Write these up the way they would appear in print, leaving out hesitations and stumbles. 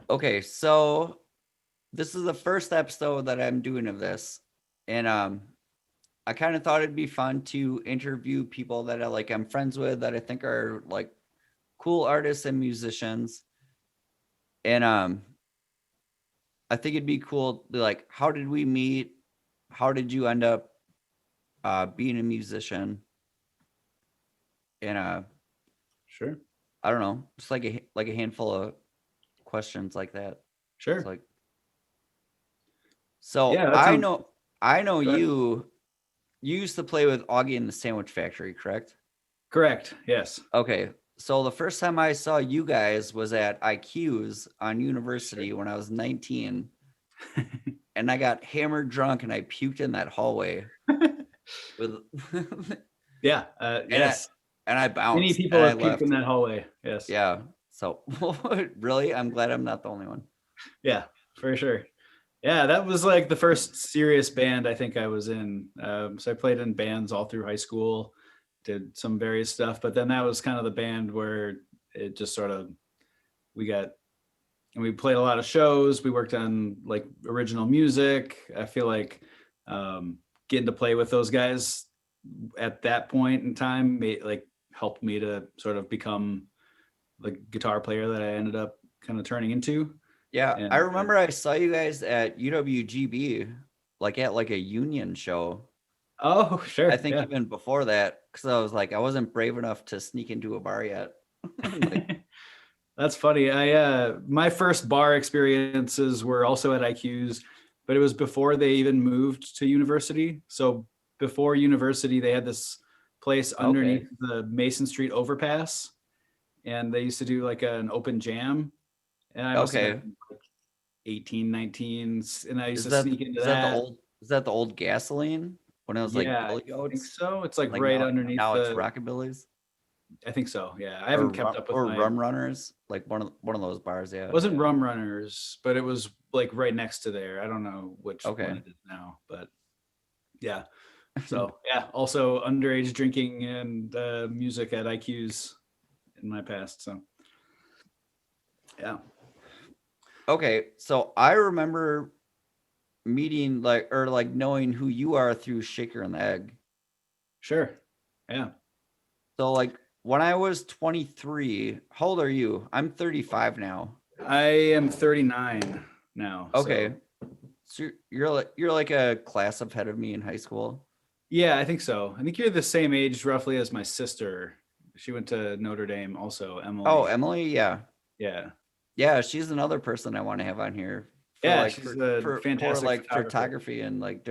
Okay, so this is the first episode that I'm doing of this, and I kind of thought it'd be fun to interview people that I'm friends with that I think are like cool artists and musicians, and I think it'd be cool to like, how did we meet? How did you end up being a musician? And Sure. I don't know, just like a handful of questions like that. It's Sure. like, so Yeah, that sounds I know good. you. You used to play with Augie in the Sandwich Factory, correct? Correct. Yes. Okay. So the first time I saw you guys was at IQ's on Sure. University when I was 19, and I got hammered drunk and I puked in that hallway with Yeah. and I Yes. and I Many bounced and people I have puked in left. that hallway. Yes. Yeah. So really, I'm glad I'm not the only one. Yeah, for sure. Yeah, that was like the first serious band I think I was in. So I played in bands all through high school, did some various stuff, but then that was kind of the band where it just sort of we got and we played a lot of shows. We worked on like original music. I feel like getting to play with those guys at that point in time like helped me to sort of become the guitar player that I ended up kind of turning into. Yeah, I And remember I saw you guys at UWGB, like at like a union show. oh, I sure, think yeah. even before that, because I was like, I wasn't brave enough to sneak into a bar yet. Like, That's funny. I my first bar experiences were also at IQ's, but it was before they even moved to university. So before university, they had this place okay, underneath the Mason Street overpass, and they used to do like an open jam. And I must have okay. been like 18, 19, and I used to sneak into that. Is that the old gasoline when it was like Yeah, I Billy think Goats? so. It's like Like right underneath now it's the. Rockabilly's I think so. Yeah, I haven't kept up with or my. Rum Runners, like one of those bars. Yeah. Wasn't Rum Runners, but it was like right next to there. I don't know which one Okay. it is now, but yeah. So yeah, also underage drinking and music at IQs in my past. So yeah, Okay. So I remember meeting like knowing who you are through Shaker and the Egg. sure. Yeah, So like when I was 23, how old are you? I'm 35 now. I am 39 now. So Okay. So you're like a class ahead of me in high school. yeah, I think so. I think you're the same age roughly as my sister. She went to Notre Dame also, Oh, Emily. Emily, yeah. Yeah. Yeah, she's another person I want to have on here for Yeah, she's a for fantastic like photographer. photography and like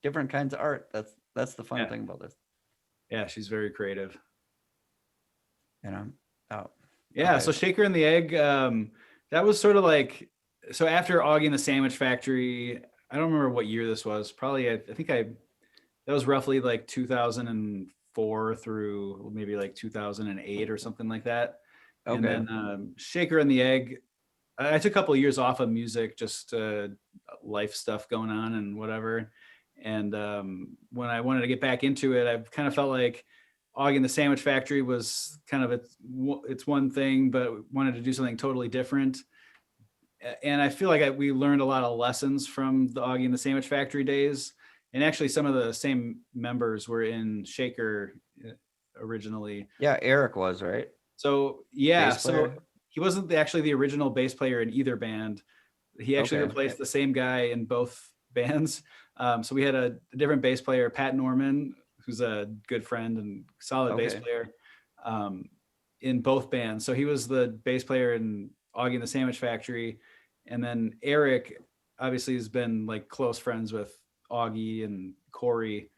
different kinds of art. That's the fun Yeah. thing about this. Yeah, she's very creative. You know. Oh, Yeah, okay. so Shaker and the Egg, that was sort of like so after Augie and the Sandwich Factory. I don't remember what year this was. Probably, I think that was roughly like 2004 through maybe like 2008 or something like that. And Okay. then Shaker and the Egg, I took a couple of years off of music, just life stuff going on and whatever. And when I wanted to get back into it, I kind of felt like Augie and the Sandwich Factory was kind of it's one thing, but wanted to do something totally different. And I feel like we learned a lot of lessons from the Augie and the Sandwich Factory days. And actually, some of the same members were in Shaker originally. Yeah, Eric was right. So yeah, Bass so player. he wasn't actually the original bass player in either band. He actually Okay. replaced the same guy in both bands. So we had a different bass player, Pat Norman, who's a good friend and solid bass Okay. player, um, in both bands. So he was the bass player in Augie and the Sandwich Factory, and then Eric obviously has been like close friends with Augie and Corey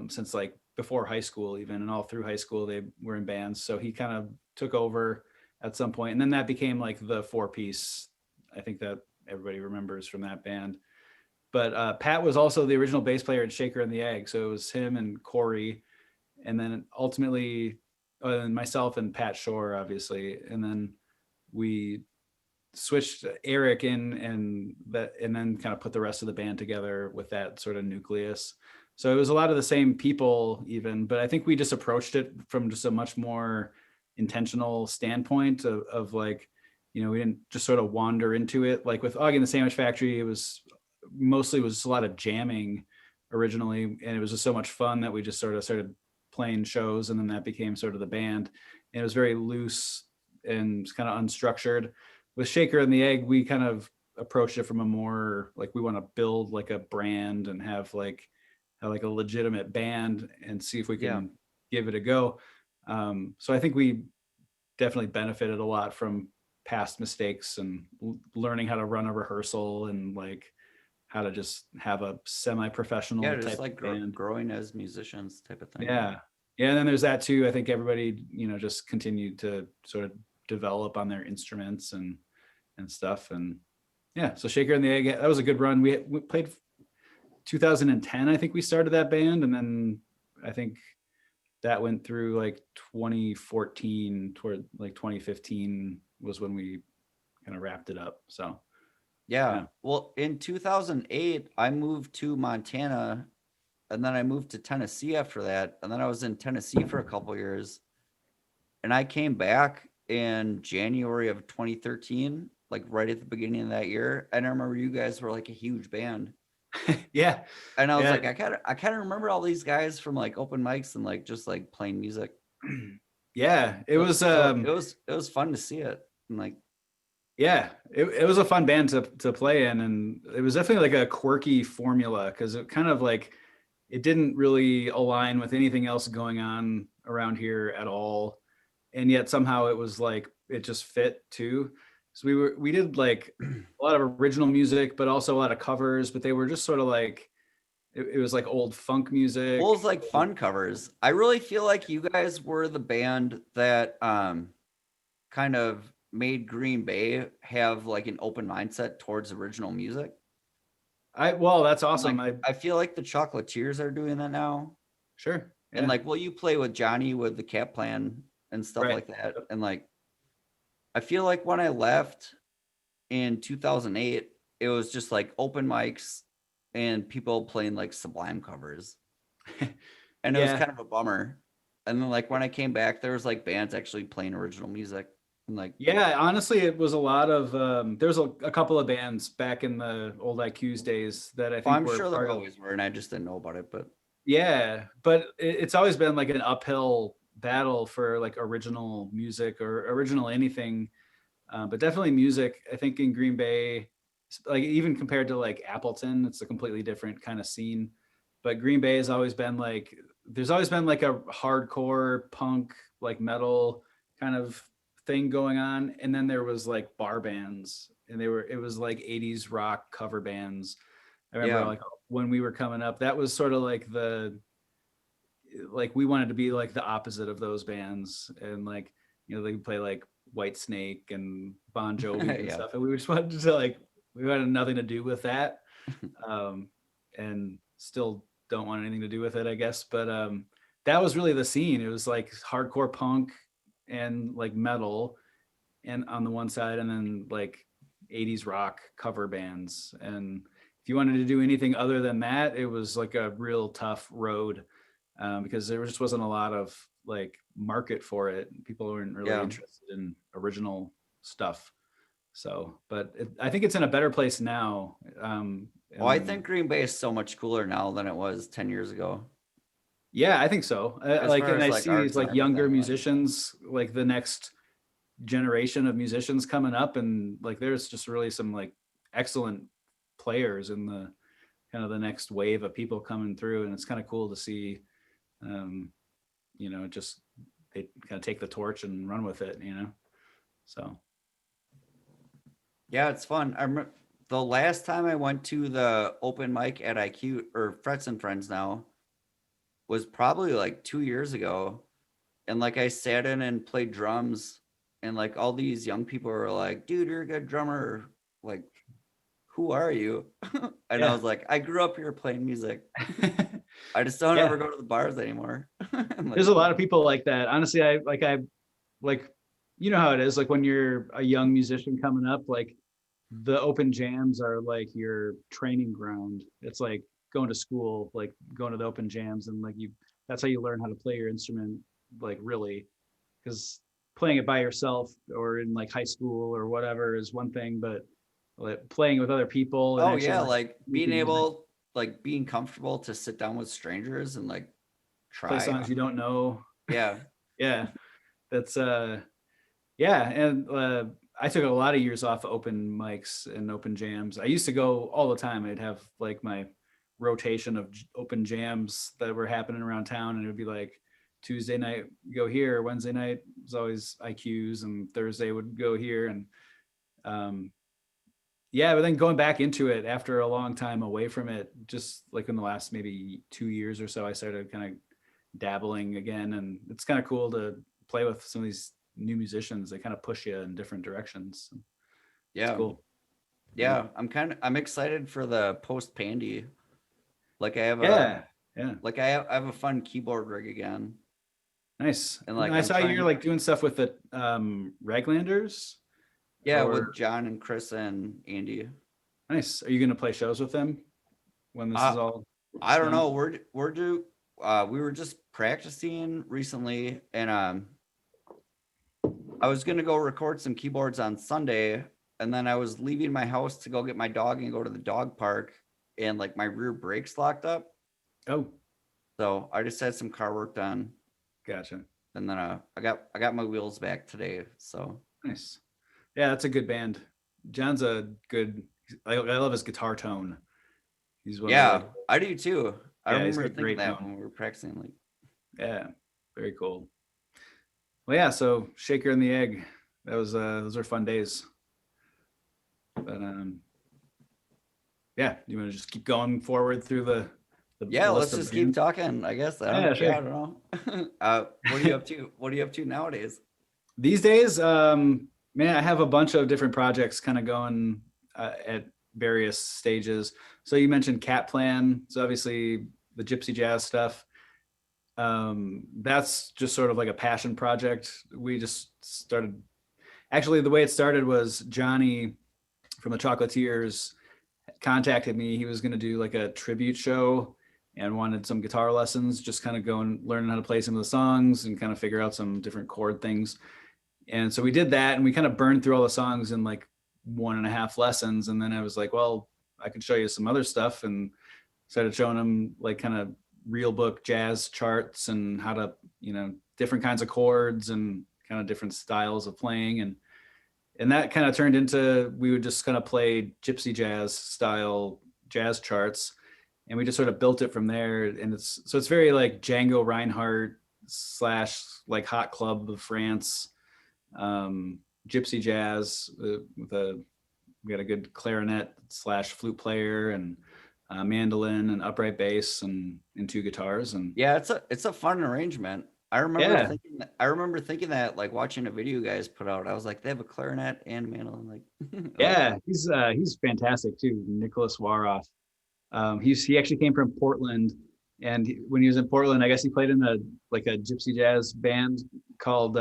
since like before high school, even, and all through high school they were in bands. So he kind of took over at some point, and then that became like the four piece. I think that everybody remembers from that band. But Pat was also the original bass player in Shaker and the Egg, so it was him and Corey, and then ultimately and myself and Pat Shore, obviously, and then we switched Eric in and then kind of put the rest of the band together with that sort of nucleus. So it was a lot of the same people even, but I think we just approached it from just a much more intentional standpoint of like, we didn't just sort of wander into it. Like with Augie and the Sandwich Factory, it was a lot of jamming originally, and it was just so much fun that we just sort of started playing shows, and then that became sort of the band. And it was very loose and kind of unstructured. With Shaker and the Egg, we kind of approached it from a more like, we want to build like a brand and have like a legitimate band and see if we Yeah. can give it a go. So I think we definitely benefited a lot from past mistakes and learning how to run a rehearsal and like how to just have a Yeah, semi-professional just type like of band. growing as musicians type of thing. Yeah. Yeah. And then there's that too. I think everybody, just continued to sort of develop on their instruments and stuff. And yeah, so Shaker and the Egg, that was a good run. We played 2010, I think we started that band. And then I think that went through like 2014 toward like 2015 was when we kind of wrapped it up. So Yeah. yeah. Well, in 2008, I moved to Montana, and then I moved to Tennessee after that. And then I was in Tennessee for a couple years. And I came back in January of 2013, like right at the beginning of that year. And I remember you guys were like a huge band. Yeah. And I was Yeah. like, I kind of remember all these guys from like open mics and like just like playing music. Yeah. It was So it was fun to see it. And like, yeah, it was a fun band to play in, and it was definitely like a quirky formula because it kind of like, it didn't really align with anything else going on around here at all, and yet somehow it was like it just fit too. So we did like a lot of original music, but also a lot of covers, but they were just sort of like, it was like old funk well, music. it's like fun covers. I really feel like you guys were the band that kind of made Green Bay have like an open mindset towards original music. Well, that's And awesome. like I feel like the Chocolatiers are doing that now. Sure. And Yeah. like, well, you play with Johnny with the Cat Plan and stuff Right. like that. And like, I feel like when I left in 2008, it was just like open mics and people playing like Sublime covers. And it was Yeah. kind of a bummer. And then like when I came back, there was like bands actually playing original music. And like, Yeah, honestly, it was a lot of there's a couple of bands back in the old IQ's days that I oh, think I'm were sure there part of. always were, and I just didn't know about it. But Yeah, but it's always been like an uphill battle for like original music or original anything. But definitely music, I think in Green Bay, like even compared to like Appleton, it's a completely different kind of scene. But Green Bay has always been like, there's always been like a hardcore punk, like metal kind of thing going on. And then there was like bar bands, and it was like 80s rock cover bands. I remember yeah, like when we were coming up, that was sort of like we wanted to be like the opposite of those bands. And like, they play like White Snake and Bon Jovi and yeah, stuff. And we just wanted to like, we wanted nothing to do with that. And still don't want anything to do with it, I guess. But that was really the scene. It was like hardcore punk and like metal, and on the one side, and then like 80s rock cover bands. And if you wanted to do anything other than that, it was like a real tough road, because there just wasn't a lot of like market for it. People weren't really yeah. interested in original stuff. So, but I think it's in a better place now. Well, I And think Green Bay is so much cooler now than it was 10 years ago, yeah, I think so. as Like, far and as I like see these arts and like younger everything. Like, musicians, like the next generation of musicians coming up, and like there's just really some like excellent players in the kind of the next wave of people coming through, and it's kind of cool to see. Um, just they kind of take the torch and run with it. So yeah, it's fun. I remember the last time I went to the open mic at IQ or Frets and Friends now was probably like 2 years ago. And like I sat in and played drums, and like all these young people were like, dude, you're a good drummer. Like, who are you? And I yeah. was like, I grew up here playing music. I just don't Yeah, ever go to the bars anymore. I'm like, there's a lot of people like that. Honestly, I like, how it is, like when you're a young musician coming up, like the open jams are like your training ground. It's like going to school, like going to the open jams, and like that's how you learn how to play your instrument, like really, because playing it by yourself or in like high school or whatever is one thing, but like, playing with other people and Oh actually yeah, like like being making music, being comfortable to sit down with strangers and like play try. songs you don't know. Yeah. Yeah, that's yeah, and I took a lot of years off open mics and open jams. I used to go all the time. I'd have like my rotation of open jams that were happening around town, and it would be like Tuesday night go here, Wednesday night was always IQs, and Thursday would go here, and um, yeah. But then going back into it after a long time away from it, just like in the last maybe 2 years or so, I started kind of dabbling again, and it's kind of cool to play with some of these new musicians. They kind of push you in different directions. It's Yeah. cool. Yeah. I'm excited for the post pandy. Like I have a Yeah, yeah, I have a fun keyboard rig again. nice. And And like I I'm saw you're trying, like doing stuff with the Raglanders, yeah, with or John and Chris and Andy. nice. Are you going to play shows with them when this Uh is all I don't done? know. We were just practicing recently, and I was gonna go record some keyboards on Sunday, and then I was leaving my house to go get my dog and go to the dog park, and like my rear brakes locked up. Oh, So I just had some car work done, gotcha. and then I got my wheels back today. So Nice. Yeah, that's a good band. John's a good. I love his guitar tone. He's one of the yeah, like. I do too. I Yeah, he's remember got thinking great that tone. when we were practicing. Like, Yeah, very cool. Well, yeah. So Shaker and the Egg. That was those are fun days. But yeah, you want to just keep going forward through yeah, the let's list of just keep bands? talking. I guess Yeah, yeah, sure. I don't know. What are you up to? What are you up to nowadays? These days, man, I have a bunch of different projects kind of going at various stages. So you mentioned Cat Plan. So obviously the gypsy jazz stuff. That's just sort of like a passion project. We just started. Actually, the way it started was Johnny from the Chocolatiers contacted me. He was going to do like a tribute show and wanted some guitar lessons, just kind of go and learn how to play some of the songs and kind of figure out some different chord things. And so we did that, and we kind of burned through all the songs in like 1.5 lessons. And then I was like, well, I could show you some other stuff, and started showing him like kind of real book jazz charts and how to, different kinds of chords and kind of different styles of playing. And that kind of turned into, we would just kind of play gypsy jazz style jazz charts, and we just sort of built it from there. And it's very like Django Reinhardt / like Hot Club of France, gypsy jazz, we got a good clarinet / flute player, and mandolin and upright bass, and two guitars. And Yeah, it's a fun arrangement. yeah, I remember thinking that like watching a video you guys put out. I was like, they have a clarinet and a mandolin. Like, yeah, he's fantastic too, Nicholas Waroff. He actually came from Portland, and when he was in Portland, I guess he played in a gypsy jazz band called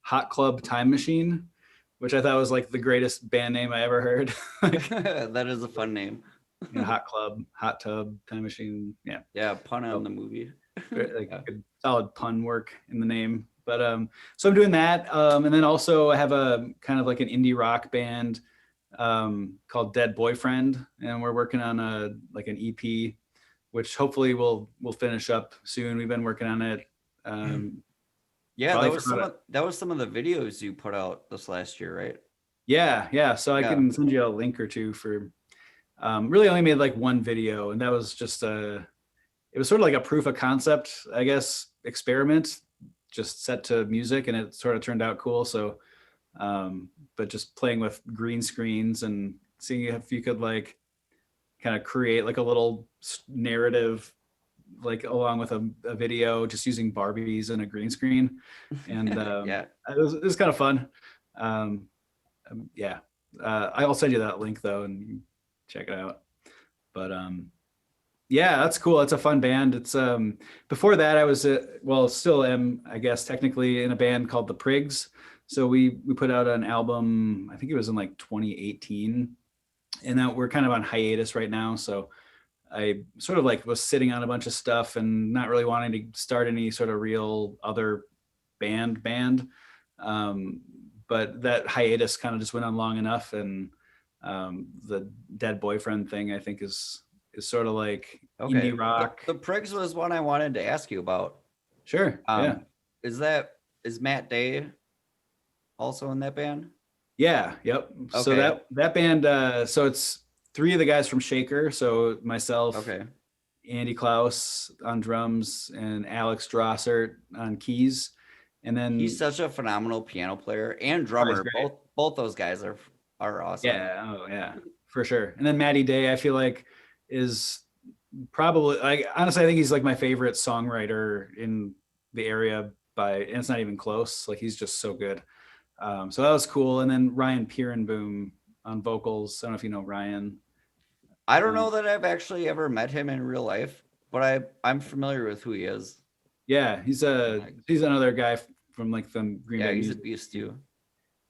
Hot Club Time Machine, which I thought was like the greatest band name I ever heard. that is a fun name. Hot Club, Hot Tub, Time Machine. Yeah, Yeah, pun on so the movie. like Yeah. good, solid pun work in the name. But so I'm doing that, and then also I have a kind of like an indie rock band called Dead Boyfriend, and we're working on an EP, which hopefully we'll finish up soon. We've been working on it. Yeah, Probably for about that was some of the videos you put out this last year, right? yeah. So I Yeah. can send you a link or two for. Really only made like one video, and that was just it was sort of like a proof of concept, I guess, experiment, just set to music, and it sort of turned out cool. So, but just playing with green screens and seeing if you could like kind of create like a little narrative, like along with a video, just using Barbies and a green screen, and Yeah. it was kind of fun. Yeah, I'll send you that link though, and you can check it out. But yeah, that's cool. It's a fun band. It's before that I was still am, I guess, technically in a band called the Prigs. So we put out an album, I think it was in like 2018, and now we're kind of on hiatus right now. So I sort of like was sitting on a bunch of stuff and not really wanting to start any sort of real other band. But that hiatus kind of just went on long enough, and the dead boyfriend thing I think is sort of like Okay. indie rock. The Prigs was one I wanted to ask you about. Sure. Yeah. Is Matt Day also in that band? Yeah. Yep. So Okay. that band, so it's three of the guys from Shaker. So myself, Okay. Andy Klaus on drums, and Alex Drossert on keys. And He's then, such a phenomenal piano player and oh, he's drummer. great. Both those guys are awesome. Yeah. Oh, yeah. For sure. And then Matty Day, I feel like, is probably, like, honestly, I think he's like my favorite songwriter in the area and it's not even close. Like, he's just so good. So that was cool. And then Ryan Pierenboom on vocals. I don't know if you know Ryan. I don't know that I've actually ever met him in real life, but I'm familiar with who he is. Yeah, he's another guy from like the Green Yeah, Bay he's a music. beast too.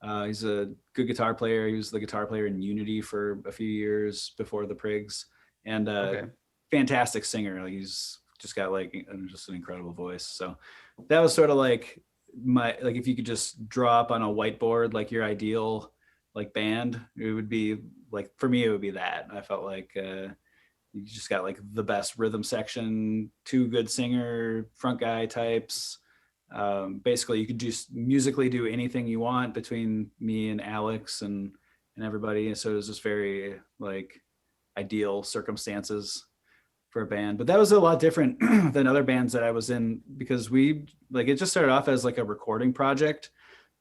He's a good guitar player. He was the guitar player in Unity for a few years before the Prigs, and Okay. fantastic singer. Like, he's just got like just an incredible voice. So that was sort of like like, if you could just draw up on a whiteboard like your ideal like band, it would be like, for me it would be that. I felt like you just got like the best rhythm section, two good singer front guy types. Basically, you could just musically do anything you want between me and Alex and everybody. So it was just very like ideal circumstances for a band. But that was a lot different than other bands that I was in, because we, like, it just started off as like a recording project.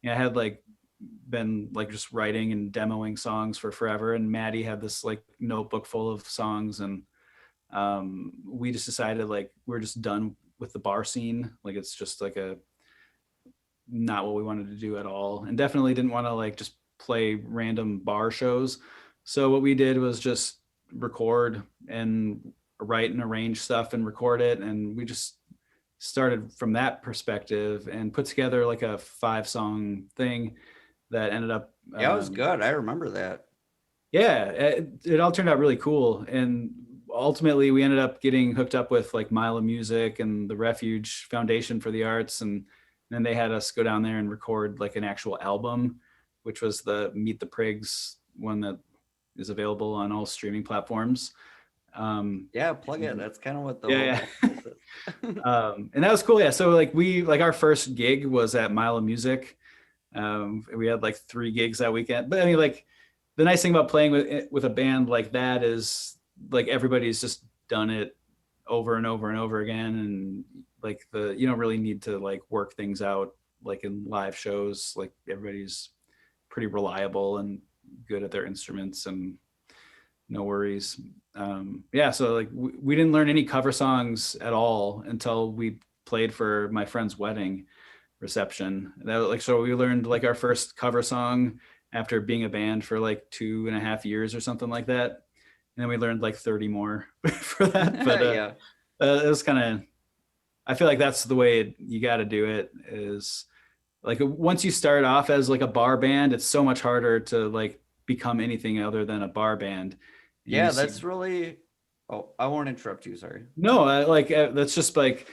I had like been like just writing and demoing songs for forever, and Maddie had this like notebook full of songs, and we just decided like we're just done with the bar scene. Like, it's just like not what we wanted to do at all, and definitely didn't want to like just play random bar shows. So what we did was just record and write and arrange stuff and record it, and we just started from that perspective and put together like a 5-song thing that ended up Yeah, it was good. I remember that. yeah, it all turned out really cool. And ultimately we ended up getting hooked up with like Mila Music and the Refuge Foundation for the Arts, and then they had us go down there and record like an actual album, which was the Meet the Prigs one that is available on all streaming platforms. Yeah, plug it. That's kind of what the Yeah, whole yeah. is. And that was cool. Yeah. So like our first gig was at Mila Music. We had like 3 gigs that weekend. But I mean, like, the nice thing about playing with a band like that is like everybody's just done it over and over and over again, and like you don't really need to like work things out like in live shows. Like, everybody's pretty reliable and good at their instruments, and no worries. Yeah, so like we didn't learn any cover songs at all until we played for my friend's wedding reception. That was like, so we learned like our first cover song after being a band for like 2.5 years or something like that. And then we learned like 30 more for that. But Yeah. it was kind of, I feel like that's the way you got to do it, is like once you start off as like a bar band, it's so much harder to like become anything other than a bar band. And you Yeah, see, that's really. Oh, I won't interrupt you. Sorry. no, that's just like,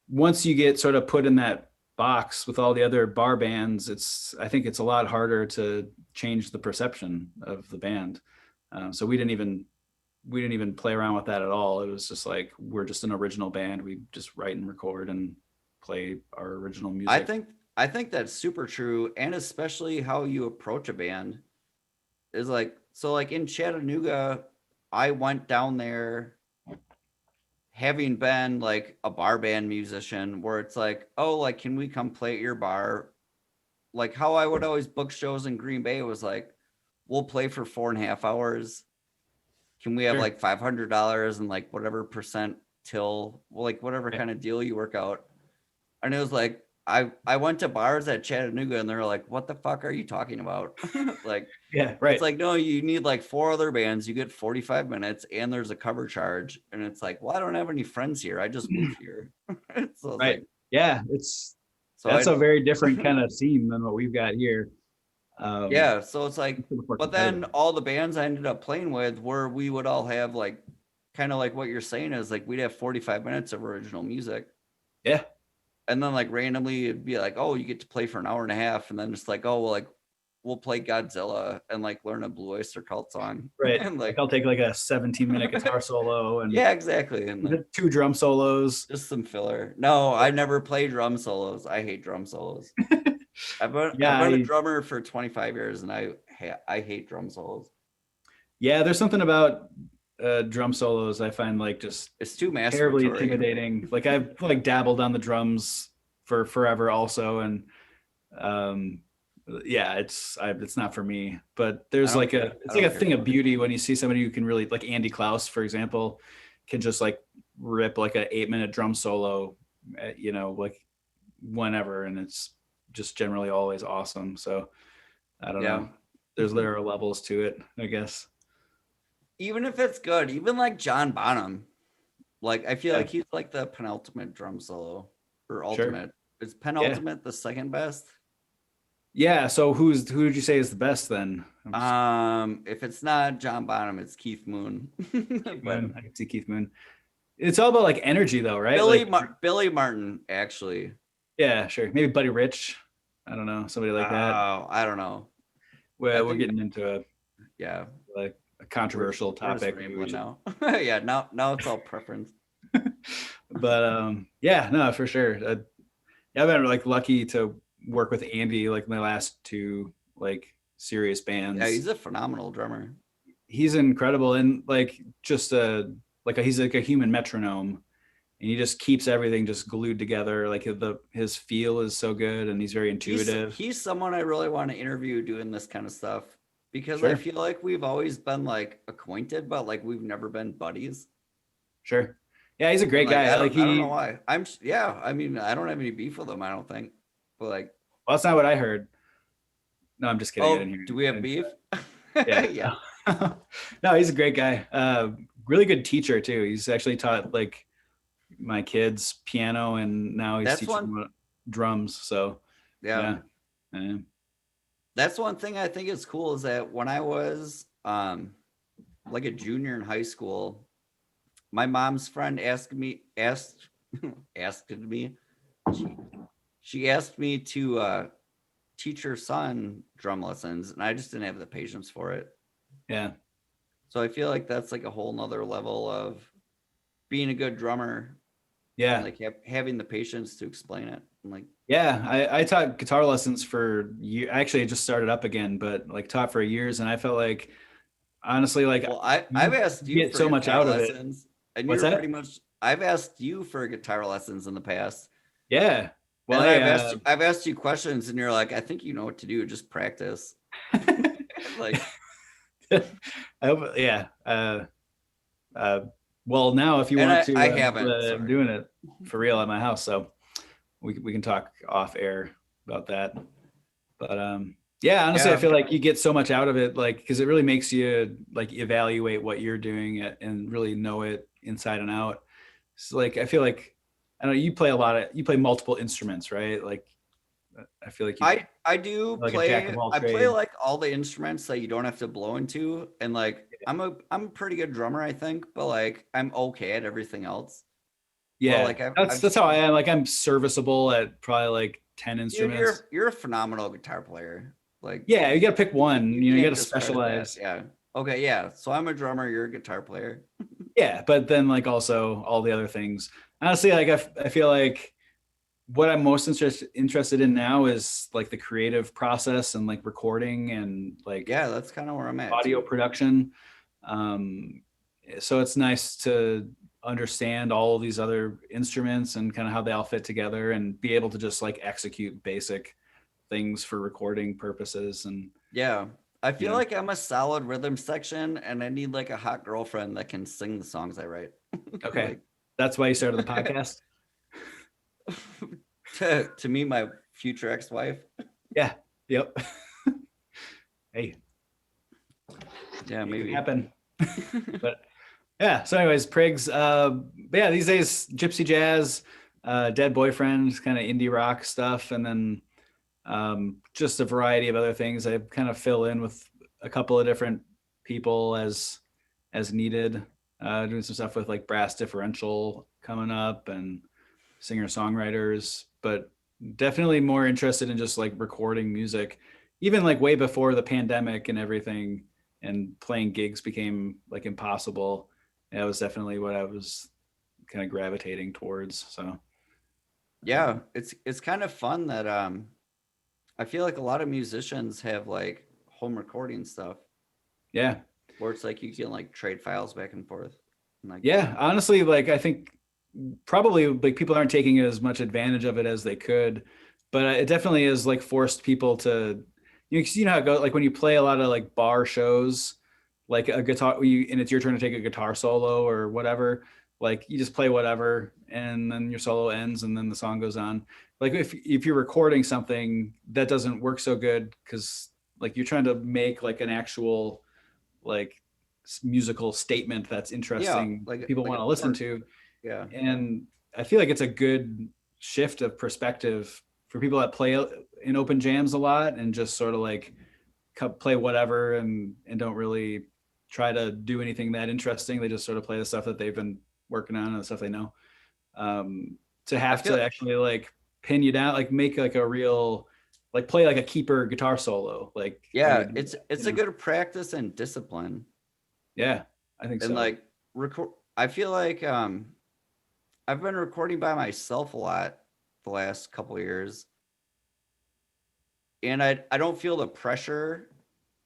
once you get sort of put in that box with all the other bar bands, I think it's a lot harder to change the perception of the band. So we didn't even play around with that at all. It was just like, we're just an original band. We just write and record and play our original music. I think that's super true, and especially how you approach a band is like, so like in Chattanooga, I went down there having been like a bar band musician, where it's like, oh, like, can we come play at your bar? Like, how I would always book shows in Green Bay was like, we'll play for 4.5 hours. Can we have Sure. like $500 and like whatever percent till, like whatever Yeah. kind of deal you work out? And it was like, I went to bars at Chattanooga and they're like, what the fuck are you talking about? Like, Yeah, right. it's like, no, you need like 4 other bands. You get 45 minutes and there's a cover charge. And it's like, well, I don't have any friends here. I just moved here. So it's Right. like, Yeah, so that's a very different kind of scene than what we've got here. yeah. So it's like, Super but then competitive. all the bands I ended up playing with, where we would all have like, kind of like what you're saying is like, we'd have 45 minutes of original music. Yeah. and then like randomly it'd be like, oh, you get to play for an hour and a half, and then just like, oh, well, like we'll play Godzilla and like learn a Blue Oyster Cult song, Right. and Like like I'll take like a 17-minute guitar solo and yeah, exactly, and like 2 drum solos. just some filler. No, I never play drum solos. I hate drum solos. I've Yeah, been a drummer for 25 years, and I hate drum solos. yeah, there's something about drum solos I find like just It's too terribly masturbatory. intimidating. Like I've like dabbled on the drums for forever also, and um yeah, it's not for me. But there's like it's like a thing of beauty when you see somebody who can really, like Andy Klaus, for example, can just like rip like a 8-minute drum solo, you know, like whenever, and it's just generally always awesome. So I don't know. There are levels to it, I guess. Even if it's good, even like John Bonham, like I feel like he's like the penultimate drum solo or ultimate. Is penultimate the second best? Yeah. So who would you say is the best then? If it's not John Bonham, it's Keith Moon. Keith Moon. I can see Keith Moon. It's all about like energy though, right? Billy Martin, actually. Yeah, sure. Maybe Buddy Rich. I don't know, somebody like that. Oh, I don't know. Well, we're getting into like a controversial topic now. Yeah, now it's all preference. But yeah, no, for sure. I've been like lucky to work with Andy like my last 2 like serious bands. Yeah, he's a phenomenal drummer. He's incredible, and like just he's like a human metronome, and he just keeps everything just glued together. Like his feel is so good, and he's very intuitive. He's someone I really want to interview doing this kind of stuff, because I feel like we've always been like acquainted, but like we've never been buddies. Sure. Yeah, he's a great guy. I don't know why. I mean, I don't have any beef with him, I don't think. But like, well, that's not what I heard. No, I'm just kidding. Oh, do we have beef? Yeah. Yeah. No, he's a great guy. Really good teacher too. He's actually taught like my kids piano, and now he's teaching drums. So yeah. That's one thing I think is cool, is that when I was like a junior in high school, my mom's friend asked me she asked me to teach her son drum lessons, and I just didn't have the patience for it. Yeah. So I feel like that's like a whole nother level of being a good drummer. Yeah. And like having the patience to explain it. And like, yeah, I taught guitar lessons for years. Actually, I just started up again, but like taught for years, and I felt like, honestly, like, well, I've asked you get for so much out lessons, of it. And What's you're that? pretty much, I've asked you for guitar lessons in the past. Yeah. Well, I've asked you questions, and you're like, I think you know what to do. Just practice. Like, I hope, yeah. Well, now if you want to, I haven't. I'm doing it for real at my house, so we can talk off air about that. But yeah, honestly, I feel like you get so much out of it, like, because it really makes you like evaluate what you're doing and really know it inside and out. So like, I feel like, I don't know, you play multiple instruments, right? Like, I feel like I do like play. I play like all the instruments that you don't have to blow into, and like I'm a pretty good drummer, I think, but like I'm okay at everything else. Yeah, well, like that's how I am. Like I'm serviceable at probably like 10 instruments. You're a phenomenal guitar player. Like, yeah, you got to pick one. You got to specialize. Yeah. Okay. Yeah. So I'm a drummer. You're a guitar player. Yeah, but then like also all the other things. Honestly, like I feel like what I'm most interested in now is like the creative process and like recording and like, yeah, that's kind of where I'm at. Audio production. So it's nice to understand all these other instruments and kind of how they all fit together, and be able to just like execute basic things for recording purposes. And yeah, I feel like I'm a solid rhythm section, and I need like a hot girlfriend that can sing the songs I write. Okay. Like, that's why you started the podcast. to meet my future ex-wife. Yeah. Yep. Hey. Yeah, maybe happen. But yeah. So, anyways, Prigs. But yeah, these days, gypsy jazz, Dead Boyfriend, kind of indie rock stuff, and then just a variety of other things. I kind of fill in with a couple of different people as needed. Doing some stuff with like brass differential coming up, and singer-songwriters. but definitely more interested in just like recording music, even like way before the pandemic and everything, and playing gigs became like impossible. That was definitely what I was kind of gravitating towards. So Yeah, it's kind of fun that I feel like a lot of musicians have like home recording stuff yeah, where it's like you can like trade files back and forth. And like yeah. Honestly, like I think probably like people aren't taking as much advantage of it as they could, but it definitely has like forced people to, you know how it goes, like when you play a lot of like bar shows, like a guitar and it's your turn to take a guitar solo or whatever, like you just play whatever and then your solo ends and then the song goes on. Like if you're recording something that doesn't work so good because like you're trying to make like an actual like musical statement that's yeah, interesting like people like want a to listen part. to. Yeah. And I feel like it's a good shift of perspective for people that play in open jams a lot and just sort of like play whatever and don't really try to do anything that interesting. They just sort of play the stuff that they've been working on and the stuff they know. To I have feel to actually like pin you down, like make like a real, like play like a keeper guitar solo. Like how do you yeah, do it's that? it's a good practice and discipline. Yeah, I think And so. like record I feel like I've been recording by myself a lot the last couple of years. And I don't feel the pressure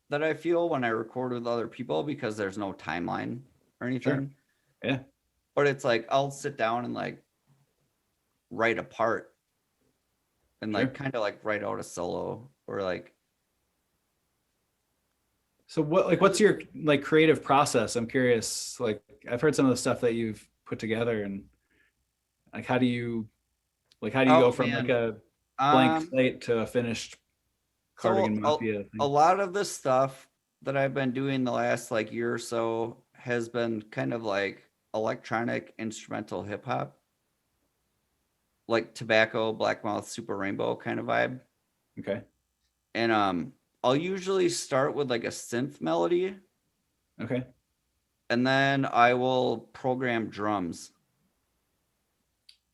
that I feel when I record with other people because there's no timeline or Sure. anything. Yeah. But it's like I'll sit down and like write a part and like Sure. kind of like write out a solo or like So what, like, what's your like creative process? I'm curious. Like, I've heard some of the stuff that you've put together, and like, how do you go oh from like man. a blank Um slate to a finished so Cardigan Mafia a thing? lot of the stuff that I've been doing the last like year or so has been kind of like electronic instrumental hip hop, like Tobacco, Black Mouth, Super Rainbow kind of vibe. Okay. And I'll usually start with like a synth melody Okay. and then I will program drums.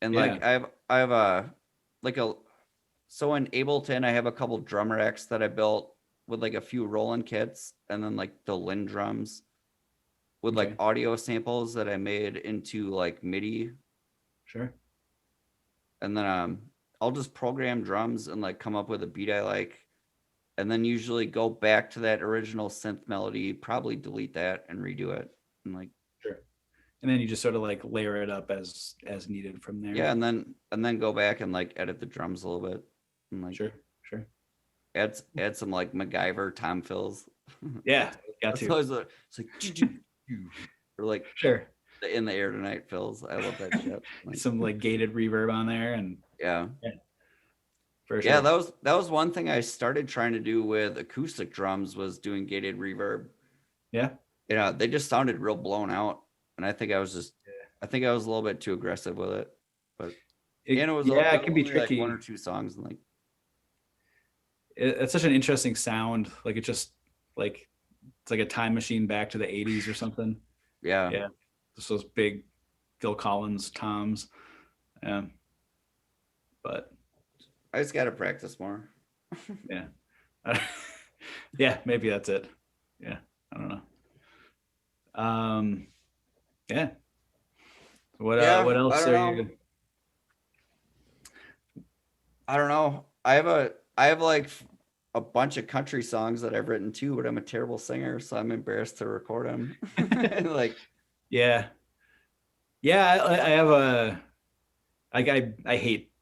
And Yeah. like I have a like a so in Ableton I have a couple drum racks that I built with like a few Roland kits and then like the Lin drums with like Okay. audio samples that I made into like MIDI. Sure. And then I'll just program drums and like come up with a beat I like and then usually go back to that original synth melody, probably delete that and redo it. And like Sure. And then you just sort of like layer it up as needed from there. yeah, and then go back and like edit the drums a little bit and like Sure. Sure. add some like MacGyver Tom fills. Yeah. Got That's to. always it's like or like Sure. the in the air tonight fills. I love that shit. Like Some like gated reverb on there, and yeah. yeah, for Yeah, sure. that was one thing I started trying to do with acoustic drums was doing gated reverb. Yeah. Yeah, they just sounded real blown out. And I think I was a little bit too aggressive with it. But and Yeah, it it was can be only like one or tricky. two songs and like It's such an interesting sound. Like it just like it's like a time machine back to the 80s or something. yeah. Yeah. Just those big Phil Collins toms. Yeah. But I just gotta practice more. yeah. Yeah, maybe that's it. Yeah. I don't know. Um yeah. Yeah, What I else don't are know. you? I don't know. I have like a bunch of country songs that I've written too, but I'm a terrible singer, so I'm embarrassed to record them. Like Yeah. Yeah, I have a like I hate,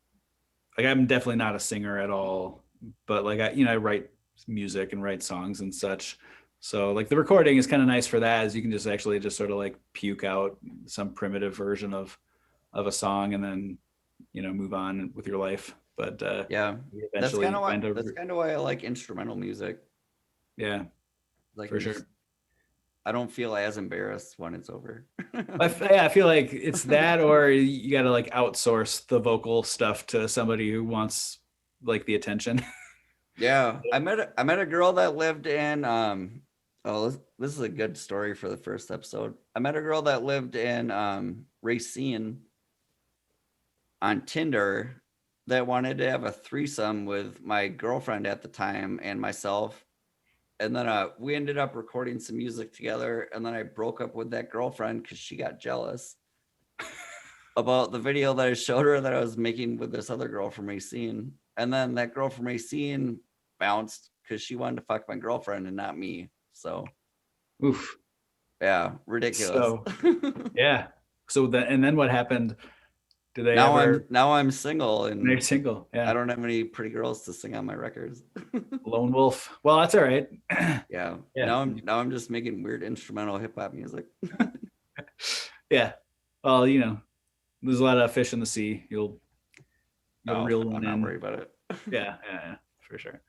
like I'm definitely not a singer at all, but like I write music and write songs and such. So like the recording is kind of nice for that, as you can just actually just sort of like puke out some primitive version of a song and then move on with your life. But yeah, you eventually find a that's kind of why I like instrumental music. yeah, Like for I'm just sure. I don't feel as embarrassed when it's over. Yeah, I feel like it's that, or you got to like outsource the vocal stuff to somebody who wants like the attention. Yeah, I met a girl that lived in oh this is a good story for the first episode. I met a girl that lived in Racine on Tinder that wanted to have a threesome with my girlfriend at the time and myself. And then we ended up recording some music together. And then I broke up with that girlfriend because she got jealous about the video that I showed her that I was making with this other girl from Racine. And then that girl from Racine bounced because she wanted to fuck my girlfriend and not me. So, Oof. yeah, ridiculous. So yeah. So then what happened? Did they ever? Now I'm single They're and single. I Yeah. don't have any pretty girls to sing on my records. Lone wolf. Well, that's all right. Yeah. Yeah. Now I'm just making weird instrumental hip hop music. Yeah. Well, there's a lot of fish in the sea. You'll reel I'm one not in. worried about it. Yeah, for sure.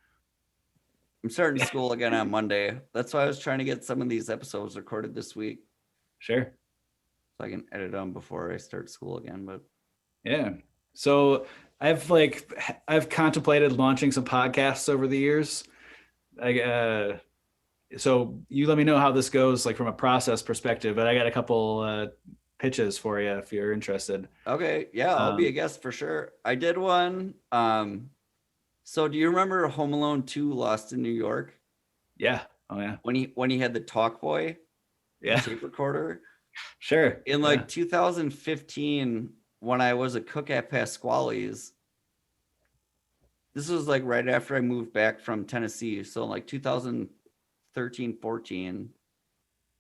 I'm starting school again on Monday. That's why I was trying to get some of these episodes recorded this week Sure. so I can edit them before I start school again. But Yeah. So I've contemplated launching some podcasts over the years. So you let me know how this goes, like from a process perspective. But I got a couple pitches for you if you're interested. okay, yeah, I'll be a guest for sure. I did one. So do you remember Home Alone 2 Lost in New York? Yeah. Oh yeah. When he had the talk boy, Yeah. tape recorder. Sure. In like 2015, when I was a cook at Pasquale's, this was like right after I moved back from Tennessee. So like 2013, 14,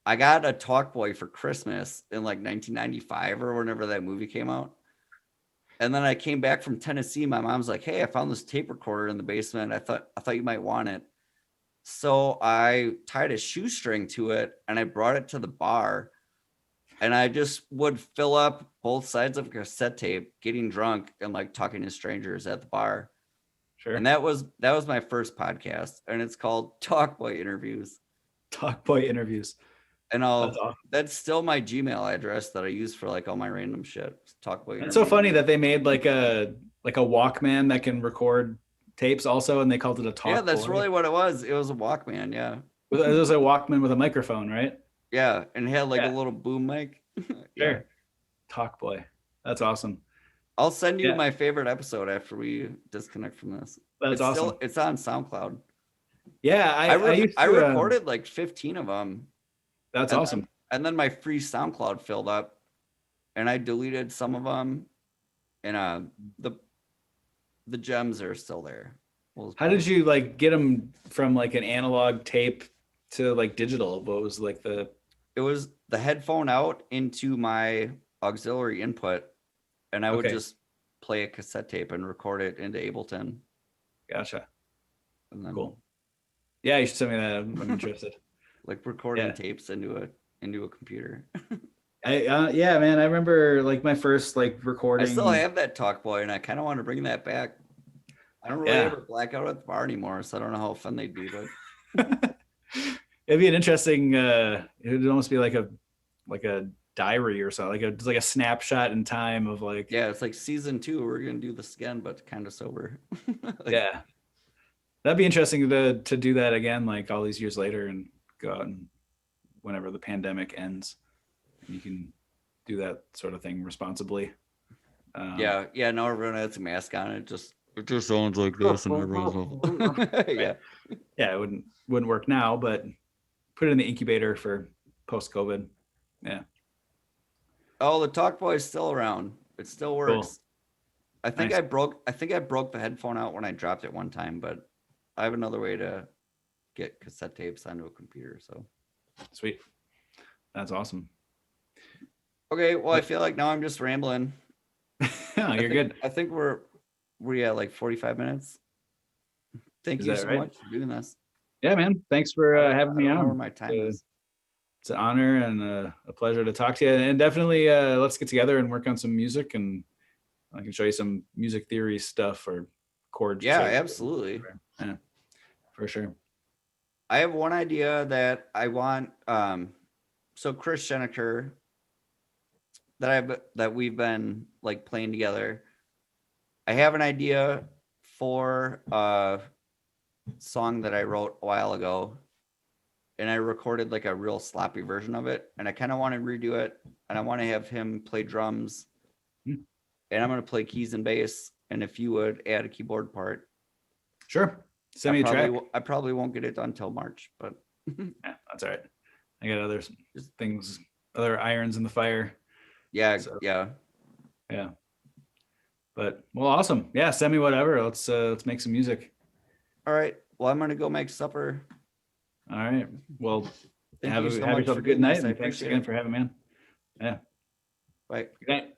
I got a talk boy for Christmas in like 1995 or whenever that movie came out. And then I came back from Tennessee. My mom's like, "Hey, I found this tape recorder in the basement. I thought you might want it." So I tied a shoestring to it and I brought it to the bar. And I just would fill up both sides of a cassette tape, getting drunk and like talking to strangers at the bar. Sure. And that was my first podcast, and it's called Talk Boy Interviews. Talk boy interviews. And That's awesome. that's still my Gmail address that I use for like all my random shit. Talk Boy. It's so funny that they made like a Walkman that can record tapes also, and they called it a talk. Yeah, that's boy. really what it was. It was a Walkman. Yeah. It was a Walkman with a microphone, right? Yeah, and it had like a little boom mic. Yeah. Sure. Talk boy. That's awesome. I'll send you my favorite episode after we disconnect from this. That's awesome. It's on SoundCloud. Yeah, I recorded like 15 of them. That's awesome. And then my free SoundCloud filled up, and I deleted some of them, and the gems are still there. How did you like get them from like an analog tape to like digital? What was like the? It was the headphone out into my auxiliary input, and I would just play a cassette tape and record it into Ableton. Gotcha. And then, cool. Yeah, you should send me that. I'm interested. Like recording tapes into a computer. Yeah, man. I remember like my first like recording. I still have that talk boy, and I kind of want to bring that back. I don't really ever black out at the bar anymore, so I don't know how fun they'd be, but it'd be an interesting. It would almost be like a diary or something, like a snapshot in time of like. Yeah, it's like season 2. We're gonna do this again, but kind of sober. Yeah, that'd be interesting to do that again, like all these years later, and go out and whenever the pandemic ends, you can do that sort of thing responsibly. Yeah. Now everyone has a mask on. It just sounds like this, and everyone's yeah. It wouldn't work now, but put it in the incubator for post-COVID. Yeah. Oh, the talk boy is still around. It still works. Cool. I think I broke the headphone out when I dropped it one time, but I have another way to get cassette tapes onto a computer. So sweet. That's awesome. Okay, well, I feel like now I'm just rambling. You're good. I think we're at like 45 minutes. Thank you so much for doing this. Yeah, man. Thanks for having me on. Where my time is. It's an honor and a pleasure to talk to you. And definitely let's get together and work on some music, and I can show you some music theory stuff or chords. Yeah, absolutely. Yeah, for sure. I have one idea that I want. So Chris Scheneker, that we've been like playing together. I have an idea for a song that I wrote a while ago, and I recorded like a real sloppy version of it, and I kind of want to redo it, and I want to have him play drums, and I'm going to play keys and bass, and if you would add a keyboard part. Sure. Send me a track. I probably won't get it done till March, but Yeah, that's all right. I got other things, other irons in the fire. yeah, So, yeah. But well, awesome. Yeah, send me whatever. Let's make some music. All right. Well, I'm gonna go make supper. All right. Well, Thank have you so have much yourself for a good doing night, this. I and thanks appreciate again it. for having me on. Yeah. Bye. Good night.